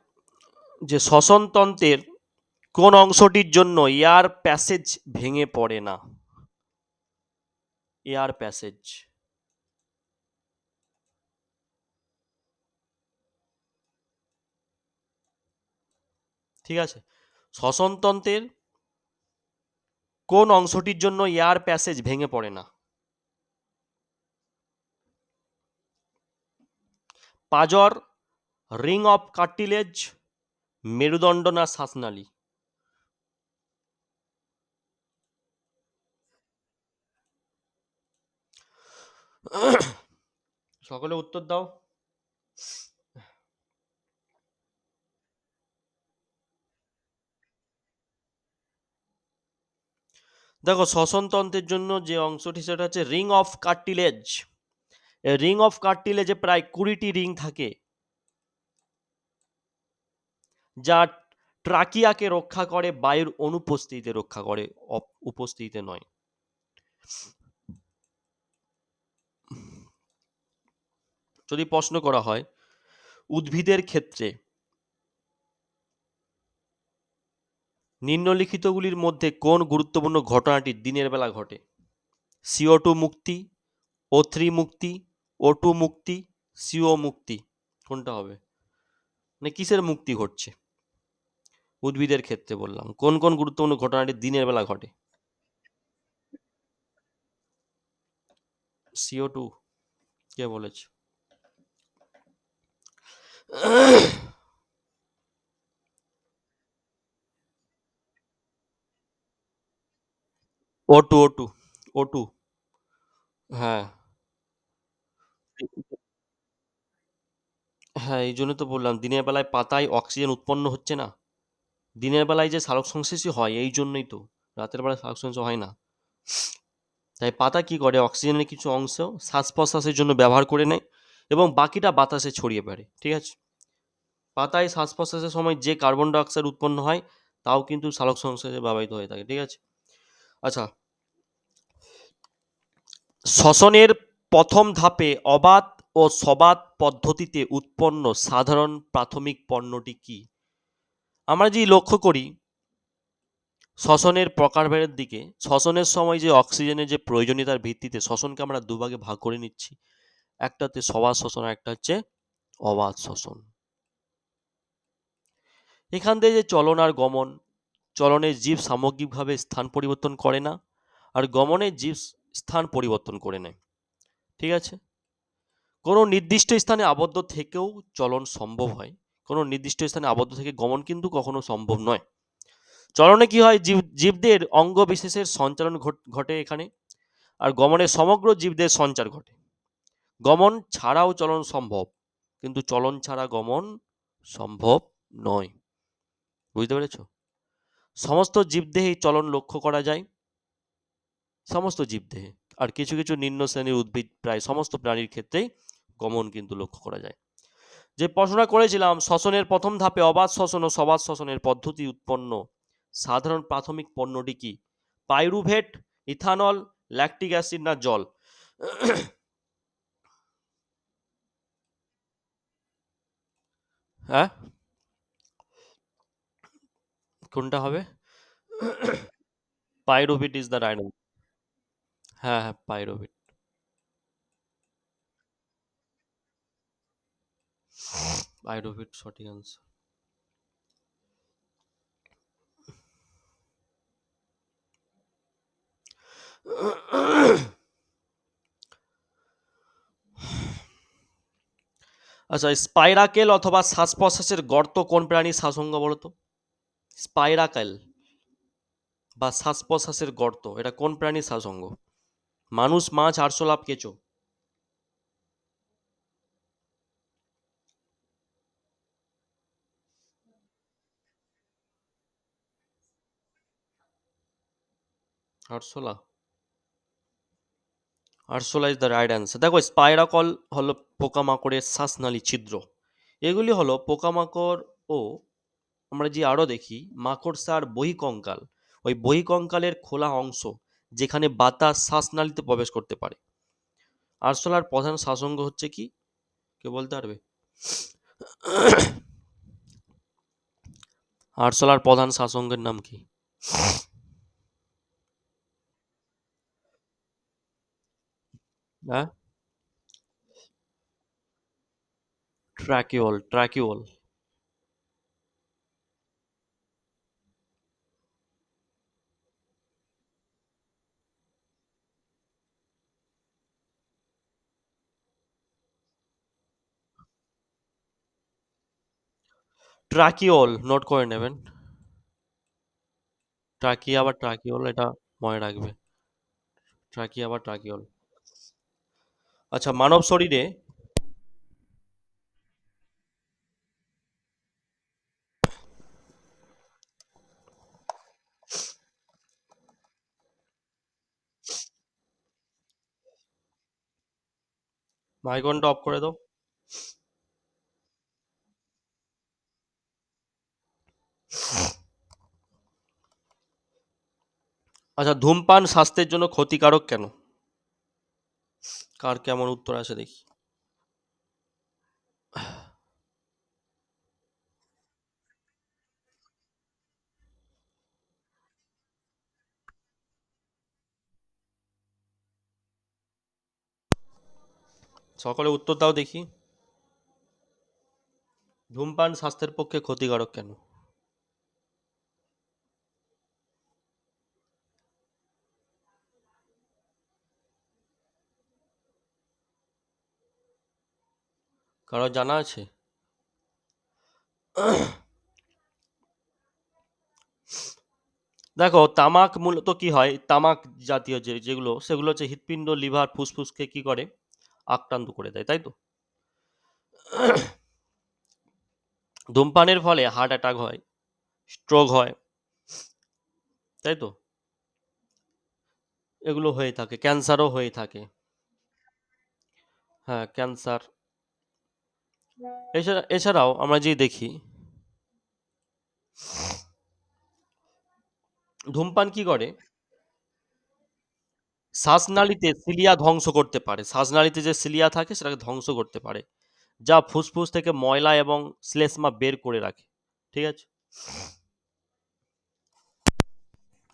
যে শ্বসনতন্ত্রের কোন অংশটির জন্য এয়ার প্যাসেজ ভেঙে পড়ে না? Air passage. ঠিক আছে। শ্বসনতন্ত্রের কোন অংশটির জন্য এয়ার প্যাসেজ ভেঙে পড়ে না? পাজর, রিং অফ কার্টিলেজ, মেরুদণ্ড না শ্বাসনালী? সকলে উত্তর দাও। দেখো, শ্বসনতন্ত্রের জন্য যে অংশটি সেটা হচ্ছে ring of cartilage. Ring of কার্টিলেজে প্রায় 20টি রিং থাকে, যা ট্রাকিয়াকে রক্ষা করে, বায়ুর অনুপস্থিতিতে রক্ষা করে, উপস্থিতিতে নয়। যদি প্রশ্ন করা হয় উদ্ভিদের ক্ষেত্রে নিম্নলিখিতগুলির মধ্যে কোন গুরুত্বপূর্ণ ঘটনাটি দিনের বেলা ঘটে? CO2 মুক্তি, O3 মুক্তি, O2 মুক্তি, CO মুক্তি? কোনটা হবে? মানে কিসের মুক্তি ঘটছে উদ্ভিদের ক্ষেত্রে? বললাম কোন কোন গুরুত্বপূর্ণ ঘটনাটি দিনের বেলা ঘটে। CO2 কে বলেছে? O2, O2, O2। হ্যাঁ, হ্যাঁ, এই জন্য তো বললাম দিনের বেলায় পাতায় অক্সিজেন উৎপন্ন হচ্ছে না। দিনের বেলায় যে সালোক সংশ্লেষই হয় এই জন্যই তো, রাতের বেলায় সালোক সংশ্লেষ হয় না। তাই পাতা কি করে, অক্সিজেনের কিছু অংশ শ্বাস প্রশ্বাসের জন্য ব্যবহার করে নেয় এবং বাকিটা বাতাসে ছড়িয়ে পড়ে। ঠিক আছে। পাতায় শ্বাস প্রশ্বাসের সময় যে কার্বন ডাই অক্সাইড উৎপন্ন হয় তাও কিন্তু সালোক সংশ্লেষে ব্যবহৃত হয়ে থাকে। ঠিক আছে। আচ্ছা, শ্বসনের প্রথম ধাপে অবাত ও সবাত পদ্ধতিতে উৎপন্ন সাধারণ প্রাথমিক পণ্যটি কি? আমরা যদি লক্ষ্য করি শ্বসনের প্রকারভেদের দিকে, শ্বসনের সময় যে অক্সিজেনের যে প্রয়োজনীয়তার ভিত্তিতে শ্বসনকে আমরা দুভাগে ভাগ করে নিচ্ছি। একটা হচ্ছে সবাত শ্বসন, একটা হচ্ছে অবাত শ্বসন। এখান থেকে যে চলন আর গমন, চলনের জীব সামগ্রিকভাবে স্থান পরিবর্তন করে না, আর গমনের জীব স্থান পরিবর্তন করে নেয়। ঠিক আছে। কোনো নির্দিষ্ট স্থানে আবদ্ধ থেকেও চলন সম্ভব হয়, কোনো নির্দিষ্ট স্থানে আবদ্ধ থেকে গমন কিন্তু কখনো সম্ভব নয়। চলনে কি হয়, জীবদের অঙ্গ বিশেষের সঞ্চালন ঘটে এখানে, আর গমনে সমগ্র জীবদের সঞ্চার ঘটে। গমন ছাড়াও চলন সম্ভব, কিন্তু চলন ছাড়া গমন সম্ভব নয়। বুঝতে পেরেছ? সমস্ত জীবদেহেই চলন লক্ষ্য করা যায়, সমস্ত জীবদেহে। আর কিছু কিছু নিম্ন শ্রেণীর উদ্ভিদ প্রায় সমস্ত প্রাণীর ক্ষেত্রেই গমন কিন্তু লক্ষ্য করা যায়। যে প্রশ্নটা করেছিলাম, শ্বসনের প্রথম ধাপে অবাত শ্বসন ও সবাত শ্বসনের পদ্ধতি উৎপন্ন সাধারণ প্রাথমিক পণ্যটি কি? পাইরুভেট, ইথানল, ল্যাকটিক অ্যাসিড না জল? হ্যাঁ, কোনটা হবে? Pyruvate is the right. হ্যাঁ হ্যাঁ, পাইরোভিট। পাইরোভিট সঠিক আনসার। আচ্ছা, স্পাইরাকেল অথবা শ্বাস প্রশ্বাসের গর্ত কোন প্রাণীর শ্বাসঙ্গ বলো তো? স্পাইরাকেল বা শ্বাস প্রশ্বাসের গর্ত, এটা কোন প্রাণীর শ্বাসঙ্গ? মানুষ, মাছ, আরশোলা, কেঁচো? আরশোলা। আরশোলা ইজ দ্য রাইট অ্যান্সার। দেখো, স্পাইরাকল হলো পোকামাকড়ের শ্বাসনালী ছিদ্র। এগুলি হলো পোকামাকড় ও আমরা যে আরো দেখি মাকড়সার বহিকঙ্কাল, ওই বহিকঙ্কালের খোলা অংশ যেখানে বাতাস শ্বাসনালীতে প্রবেশ করতে পারে। আরশোলার প্রধান শ্বাসঙ্গ হচ্ছে কি, কে বলতে পারবে? আরশোলার প্রধান শ্বাসঙ্গের নাম কি? হ্যাঁ, ট্র্যাকিওল, ট্র্যাকিওল। ট্র্যাকিওল নোট করে নেবেন। ট্রাকি আবার ট্রাকিওল, এটা মনে রাখবে। ট্রাকি আবার ট্রাকিওল। আচ্ছা, মানব শরীরে মাইকনটা অফ করে দাও। আচ্ছা, ধূমপান স্বাস্থ্যের জন্য ক্ষতিকারক কেন? কার কেমন উত্তর আসে দেখি। সকলে উত্তর দাও দেখি। ধূমপান স্বাস্থ্যের পক্ষে ক্ষতিকারক কেন? কারো জানা আছে? দেখো, তামাক মূলত কি হয়, তামাক জাতীয় যেগুলো সেগুলো হচ্ছে হৃৎপিণ্ড, লিভার, ফুসফুসকে কি করে, আক্রান্ত করে দেয়, তাই তো? ধূমপানের ফলে হার্ট অ্যাটাক হয়, স্ট্রোক হয়, তাই তো? এগুলো হয়ে থাকে, ক্যান্সারও হয়ে থাকে। হ্যাঁ, ক্যান্সার। এছাড়াও আমরা যে দেখি ধূমপান কি করে, শ্বাসনালীতে সিলিয়া ধ্বংস করতে পারে। শ্বাসনালীতে যে সিলিয়া থাকে সেটাকে ধ্বংস করতে পারে, যা ফুসফুস থেকে ময়লা এবং শ্লেষ্মা বের করে রাখে। ঠিক আছে।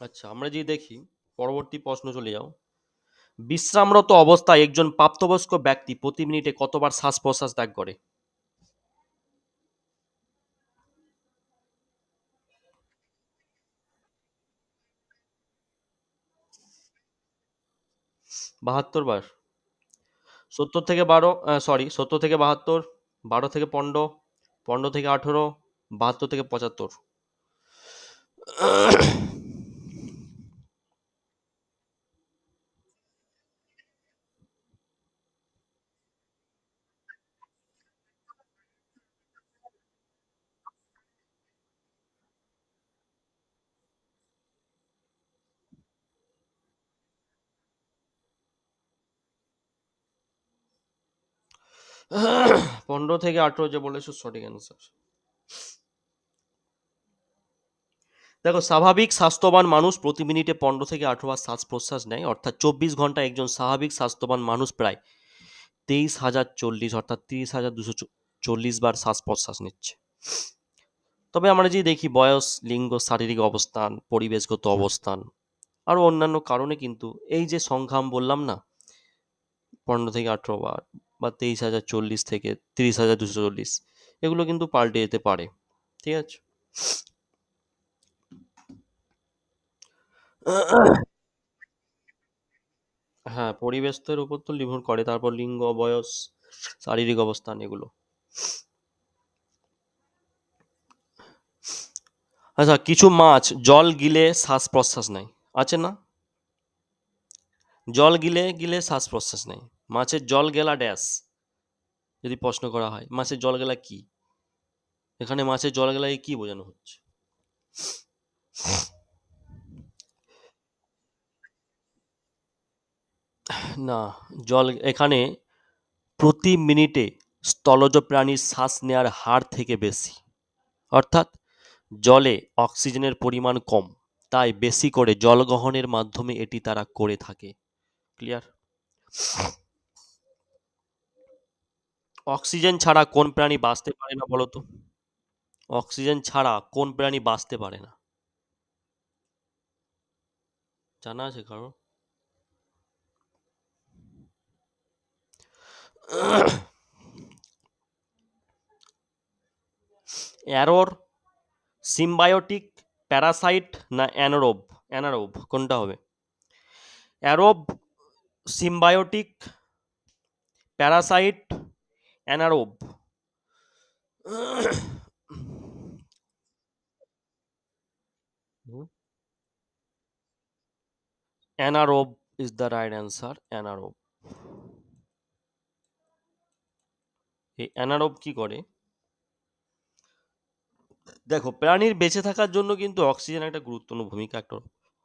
আচ্ছা, আমরা যদি দেখি পরবর্তী প্রশ্ন চলে যাও। বিশ্রামরত অবস্থায় একজন প্রাপ্তবয়স্ক ব্যক্তি প্রতি মিনিটে কতবার শ্বাস প্রশ্বাস ত্যাগ করে? 72 বার? 70 থেকে 12, সরি, 70 থেকে 72, 12 থেকে 15, 15 থেকে 18, 72 থেকে 75? 15 থেকে 18 যে বলেছো সঠিক অ্যান্সার। দেখো, স্বাভাবিক স্বাস্থ্যবান মানুষ প্রতি মিনিটে 15 থেকে 18 বার শ্বাস প্রশ্বাস নেয়, অর্থাৎ 24 ঘন্টা একজন স্বাভাবিক স্বাস্থ্যবান মানুষ প্রায় 23,040 অর্থাৎ 30,240 বার শ্বাস প্রশ্বাস নিচ্ছে। তবে আমরা যদি দেখি বয়স, লিঙ্গ, শারীরিক অবস্থান, পরিবেশগত অবস্থান, আরও অন্যান্য কারণে কিন্তু এই যে সংখ্যা আমি বললাম না, 15 থেকে 18 বার বা 23,040 থেকে 30,240, এগুলো কিন্তু পাল্টে যেতে পারে। ঠিক আছে। হ্যাঁ, পরিবেশ তো এর উপর তো নির্ভর করে, তারপর লিঙ্গ, বয়স, শারীরিক অবস্থান এগুলো। আচ্ছা, কিছু মাছ জল গিলে শ্বাস প্রশ্বাস নেয়, আছে না? জল গিলে গিলে শ্বাস প্রশ্বাস নেয়। মাছের জল গেলা ড্যাশ, যদি প্রশ্ন করা হয় মাছের জল গেলা কি, এখানে মাছের জল গেলায় কি বোঝানো হচ্ছে? না, জল এখানে প্রতি মিনিটে স্থলজ প্রাণীর শ্বাস নেওয়ার হার থেকে বেশি, অর্থাৎ জলে অক্সিজেনের পরিমাণ কম, তাই বেশি করে জল গ্রহণের মাধ্যমে এটি তারা করে থাকে। ক্লিয়ার? অক্সিজেন ছাড়া কোন প্রাণী বাঁচতে পারে না বলো তো? অক্সিজেন ছাড়া কোন প্রাণী বাঁচতে পারে না, জানা আছে কারো? অ্যারোর, সিম্বায়োটিক, প্যারাসাইট না অ্যানারোব? অ্যানারোব কোনটা হবে? Aerobe, symbiotic, parasite, anaerobe? Anaerobe is the right answer, anaerobe. এই অ্যানারোব কি করে? দেখো, প্রাণীর বেঁচে থাকার জন্য কিন্তু অক্সিজেন একটা গুরুত্বপূর্ণ ভূমিকা, একটা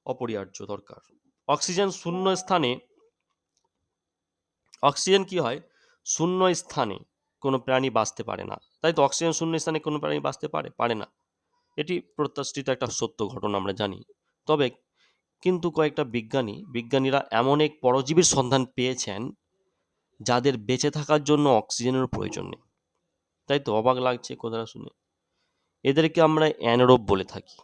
অপরিহার্য দরকার। অক্সিজেন শূন্য স্থানে, অক্সিজেন কি হয়, শূন্য স্থানে কোনো প্রাণী বাঁচতে পারে না। তাই তো, অক্সিজেন শূন্য স্থানে কোনো প্রাণী বাঁচতে পারে পারে না, এটি প্রত্যাশিত একটা সত্য ঘটনা, আমরা জানি। তবে কিন্তু কয়েকটা বিজ্ঞানীরা এমন এক পরজীবীর সন্ধান পেয়েছেন যাদের বেঁচে থাকার জন্য অক্সিজেনের প্রয়োজন নেই। তাই তো, অবাক লাগছে কথাটা শুনে। এদেরকে আমরা অ্যানারোব বলে থাকি।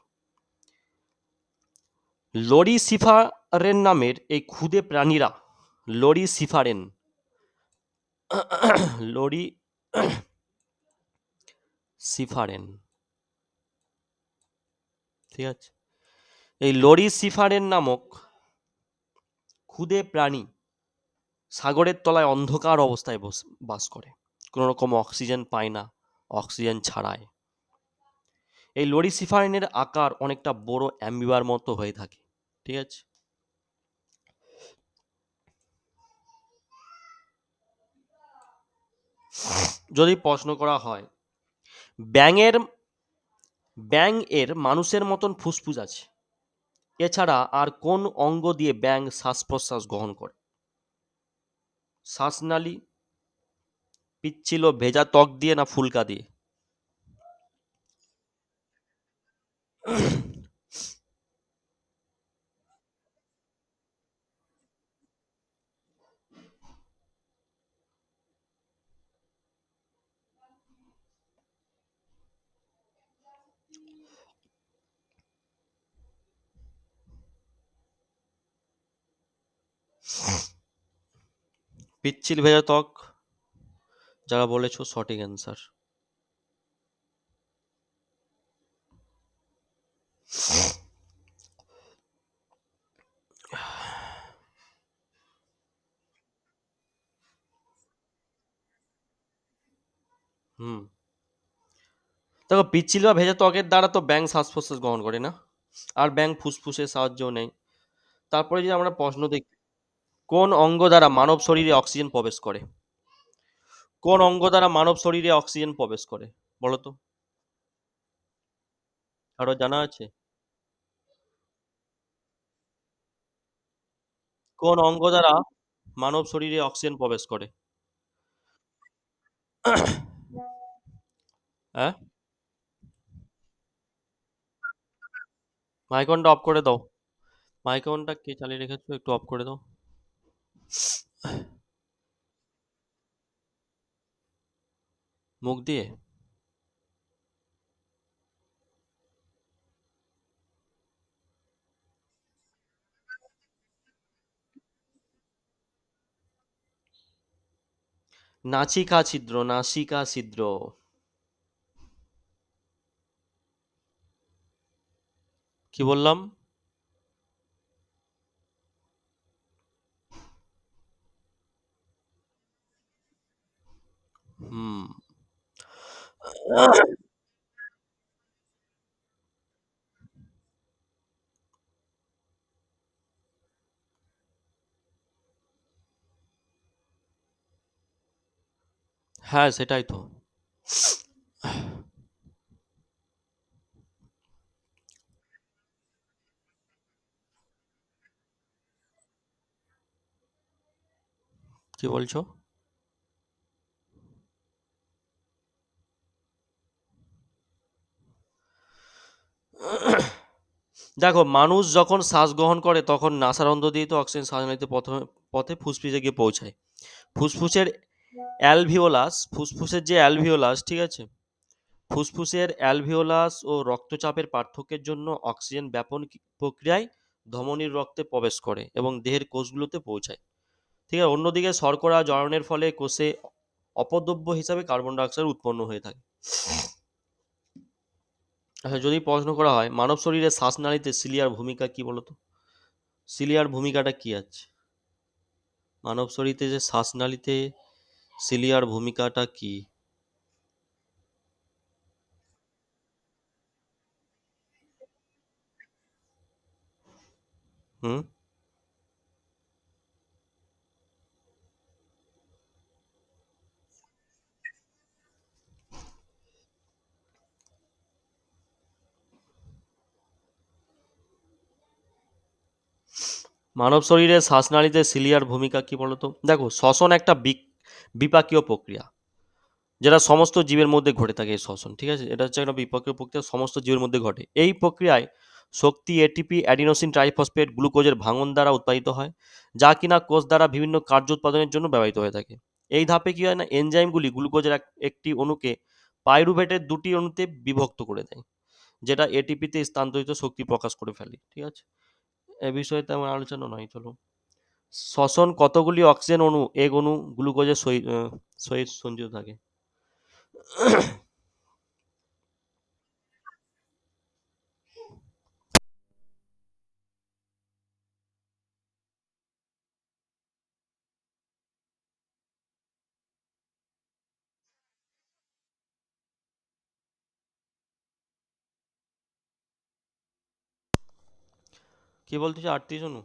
লরিসিফারেন নামের এই ক্ষুদে প্রাণীরা, লরিসিফারেন, লরি সিফারেন, ঠিক আছে, এই লরিসিফারেন নামক ক্ষুদে প্রাণী সাগরের তলায় অন্ধকার অবস্থায় বাস করে, কোনো রকম অক্সিজেন পায় না, অক্সিজেন ছাড়ায়। এই লরিসিফারেনের আকার অনেকটা বড় অ্যামিবার মতো হয়ে থাকে। ঠিক আছে। যদি প্রশ্ন করা হয়, ব্যাঙের ব্যাঙ এর মানুষের মতন ফুসফুস আছে, এছাড়া আর কোন অঙ্গ দিয়ে ব্যাঙ শ্বাস প্রশ্বাস গ্রহণ করে? শ্বাসনালী, পিচ্ছিল ভেজা ত্বক দিয়ে না ফুলকা দিয়ে? পিচ্ছিল ভেজা ত্বক, যারা বলেছো সঠিক অ্যান্সার। হুম, দেখো, পিচ্ছিল বা ভেজা ত্বকের দ্বারা তো ব্যাঙ শ্বাস প্রশ্বাস গ্রহণ করে না, আর ব্যাঙ ফুসফুসের সাহায্যও নেই। তারপরে যদি আমরা প্রশ্ন দেখি, কোন অঙ্গ দ্বারা মানব শরীরে অক্সিজেন প্রবেশ করে? কোন অঙ্গ দ্বারা মানব শরীরে অক্সিজেন প্রবেশ করে বলো তো? কারো জানা আছে? কোন অঙ্গ দ্বারা মানব শরীরে অক্সিজেন প্রবেশ করে? হ্যাঁ, মাইক্রোফোনটা অফ করে দাও। মাইক্রোফোনটা কে চালিয়ে রেখেছো, একটু অফ করে দাও। মুখ দিয়ে? নাসিকা ছিদ্র, নাসিকা ছিদ্র। কি বললাম? হুম। হ্যাঁ, সেটাই তো। কি বলছো? দেখো, মানুষ যখন শ্বাস গ্রহণ করে তখন নাসারন্ধ্র দিয়ে তো অক্সিজেন শ্বাসনালীতে প্রথমে পথে ফুসফুসে গিয়ে পৌঁছায়। ফুসফুসের অ্যালভিওলাস, ফুসফুসের যে অ্যালভিওলাস, ঠিক আছে, ফুসফুসের অ্যালভিওলাস ও রক্তচাপের পার্থক্যের জন্য অক্সিজেন ব্যাপন প্রক্রিয়ায় ধমনীর রক্তে প্রবেশ করে এবং দেহের কোষগুলোতে পৌঁছায়। ঠিক আছে, অন্যদিকে শর্করা জারণের ফলে কোষে অপদ্রব্য হিসাবে কার্বন ডাইঅক্সাইড উৎপন্ন হয়ে থাকে। আচ্ছা, যদি প্রশ্ন করা হয় মানব শরীরে শ্বাসনালীতে সিলিয়ার ভূমিকা কি বলতো? সিলিয়ার ভূমিকাটা কি আছে? মানব শরীরে যে শ্বাসনালীতে সিলিয়ার ভূমিকাটা কি? হুম। মানব শরীরে শ্বাসনালীতে সিলিয়ার ভূমিকা কি বলতো? দেখো, শ্বসন একটা বিপাকীয় প্রক্রিয়া যেটা সমস্ত জীবের মধ্যে ঘটে থাকে। এই শ্বসন, ঠিক আছে, এটা হচ্ছে একটা বিপাকীয় প্রক্রিয়া, সমস্ত জীবের মধ্যে ঘটে। এই প্রক্রিয়ায় শক্তি এটিপি, অ্যাডিনোসিন ট্রাইফসফেট, গ্লুকোজের ভাঙন দ্বারা উৎপাদিত হয়, যা কিনা কোষ দ্বারা বিভিন্ন কার্য উৎপাদনের জন্য ব্যবহৃত হয়ে থাকে। এই ধাপে কি হয় না, এনজাইমগুলি গ্লুকোজের একটি অণুকে পাইরুভেটের দুটি অণুতে বিভক্ত করে দেয়, যেটা এটিপিতে স্থানান্তরিত শক্তি প্রকাশ করে ফেলে। ঠিক আছে, এ বিষয়ে তেমন আলোচনা নয়, চলো। শ্বসন কতগুলি অক্সিজেন অণু, এক অণু গ্লুকোজের সহিত সঞ্চিত থাকে? কি বলতে চাও, 38 অণু?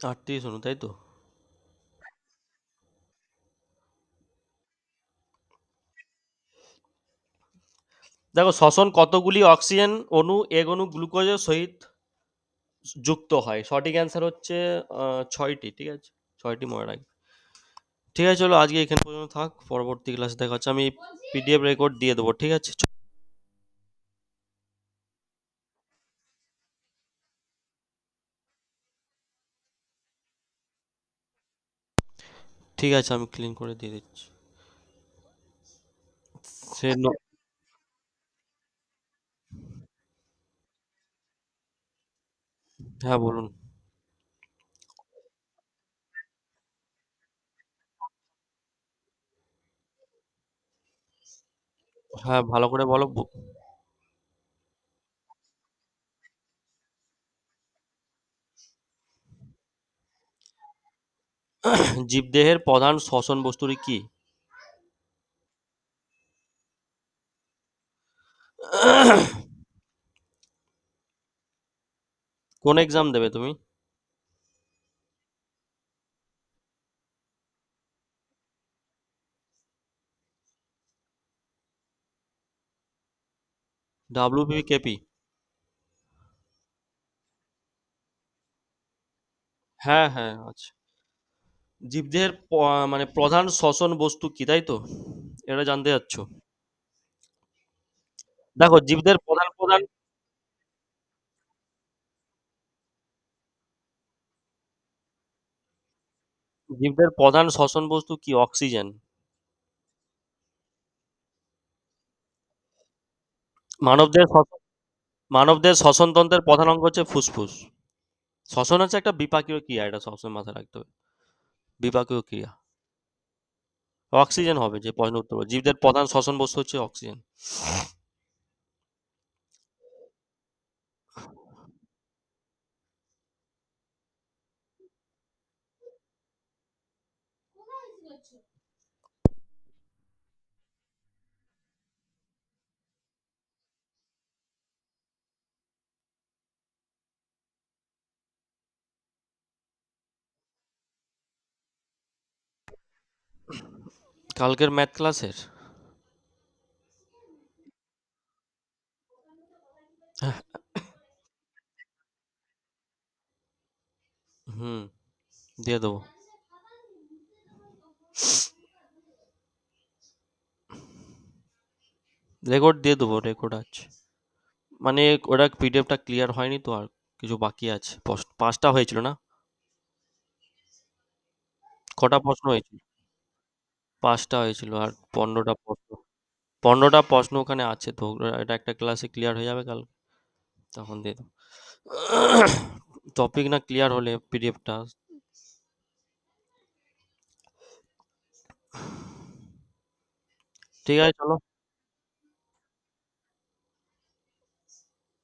38 অণু, তাই তো? দেখো, শ্বসন কতগুলি অক্সিজেন অণু, এক অণু গ্লুকোজের সহিত যুক্ত হয়? সঠিক অ্যান্সার হচ্ছে 6টি। ঠিক আছে, 6টি মনে রাখবে। ঠিক আছে, চলো আজকে এখানে পর্যন্ত থাক, পরবর্তী ক্লাসে দেখা হচ্ছে। আমি পিডিএফ রেকর্ড দিয়ে দেবো, ঠিক আছে? ঠিক আছে, আমি ক্লিন করে দিয়ে দিচ্ছি। সে হ্যাঁ, বলুন। হ্যাঁ, ভালো করে বলো। জীবদেহের প্রধান শ্বসন বস্তুটি কি? কোন এক্সাম দেবে তুমি? WPPKP? হ্যাঁ, হ্যাঁ, আচ্ছা। জীবদেহের মানে প্রধান শ্বসন বস্তু কি, তাই তো? এটা জানতে চাচ্ছ? দেখো, জীবদের প্রধান প্রধান জীবদের প্রধান শ্বসন বস্তু কি? অক্সিজেন। মানবদের শ্বসন মানবদের শ্বসনতন্ত্রের প্রধান অঙ্গ হচ্ছে ফুসফুস। শ্বসন হচ্ছে একটা বিপাকীয় ক্রিয়া, এটা সবসময় মাথায় রাখতে হবে। বিপাকীয় ক্রিয়া। অক্সিজেন হবে যে প্রশ্নের উত্তর। জীবদের প্রধান শ্বসন বস্তু হচ্ছে অক্সিজেন। কালকের ম্যাথ ক্লাসের? হুম, দিয়ে দেবো। রেকর্ড দিয়ে দেবো, রেকর্ড আছে। মানে ওটা পিডিএফটা ক্লিয়ার হয়নি তো, আর কিছু বাকি আছে। পাঁচটা হয়েছিল না? কটা প্রশ্ন হয়েছিল? পাঁচটা হয়েছিল, আর 15টা প্রশ্ন। 15টা প্রশ্ন ওখানে আছে তো, এটা একটা ক্লাসে ক্লিয়ার হয়ে যাবে কাল, তখন দিয়ে দেবো। টপিক না ক্লিয়ার হলে পিডিএফটা। ঠিক আছে, চলো।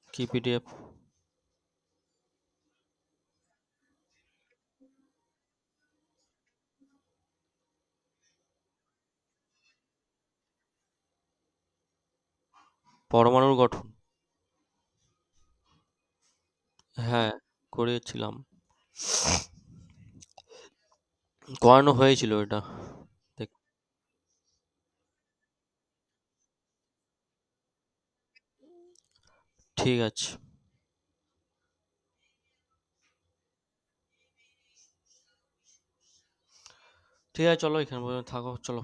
কি পিডিএফ? পরমাণুর গঠন? হ্যাঁ, করেছিলাম। করানো হয়েছিল এটা। দেখ, ঠিক আছে। ঠিক আছে, চলো, এখানে পর্যন্ত থাকো, চলো।